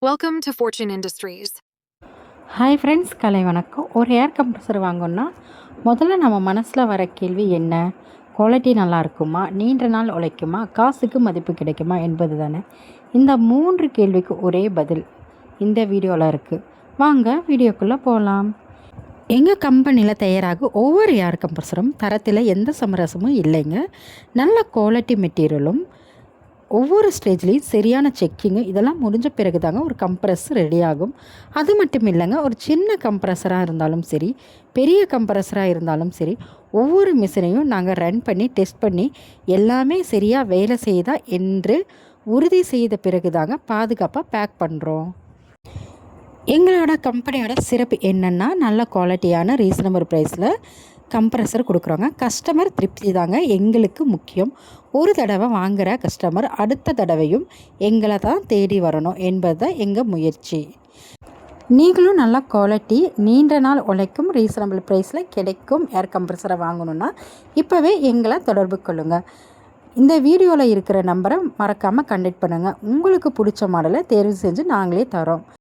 Welcome to Fortune Industries. Hi friends, கலை வணக்கம். ஒரு ஏர் கம்ப்ரஸர் வாங்கணுன்னா முதல்ல நம்ம மனசில் வர கேள்வி என்ன? குவாலிட்டி நல்லா இருக்குமா, நீண்ட நாள் உழைக்குமா, காசுக்கு மதிப்பு கிடைக்குமா என்பது தானே. இந்த 3 கேள்விக்கு ஒரே பதில் இந்த வீடியோவில் இருக்குது. வாங்க வீடியோக்குள்ளே போகலாம். எங்கள் கம்பெனியில் தயாராக ஒவ்வொரு ஏர் கம்ப்ரஸரும் தரத்தில் எந்த சமரசமும் இல்லைங்க. நல்ல குவாலிட்டி மெட்டீரியலும் ஒவ்வொரு ஸ்டேஜ்லேயும் சரியான செக்கிங்கு இதெல்லாம் முடிஞ்ச பிறகு தாங்க ஒரு கம்ப்ரஸர் ரெடி ஆகும். அது மட்டும் இல்லைங்க, ஒரு சின்ன கம்ப்ரஸராக இருந்தாலும் சரி, பெரிய கம்ப்ரஸராக இருந்தாலும் சரி, ஒவ்வொரு மிஷினையும் நாங்கள் ரன் பண்ணி டெஸ்ட் பண்ணி எல்லாமே சரியாக வேலை செய்யுதா என்று உறுதி செய்த பிறகு தாங்க பாதுகாப்பாக பேக் பண்ணுறோம். எங்களோட கம்பெனியோட சிறப்பு என்னென்னா, நல்ல குவாலிட்டியான ரீசனபிள் ப்ரைஸில் கம்ப்ரஸர் கொடுக்குறோங்க. கஸ்டமர் திருப்தி தாங்க எங்களுக்கு முக்கியம். ஒரு தடவை வாங்குகிற கஸ்டமர் அடுத்த தடவையும் எங்களை தான் தேடி வரணும் என்பது தான் எங்கள் முயற்சி. நீங்களும் நல்ல குவாலிட்டி, நீண்ட நாள் உழைக்கும், ரீசனபிள் ப்ரைஸில் கிடைக்கும் ஏர் கம்ப்ரஸரை வாங்கணுன்னா இப்போவே எங்களை தொடர்பு கொள்ளுங்கள். இந்த வீடியோவில் இருக்கிற நம்பரை மறக்காமல் கான்டாக்ட் பண்ணுங்கள். உங்களுக்கு பிடிச்ச மாடலை தேர்வு செஞ்சு நாங்களே தரோம்.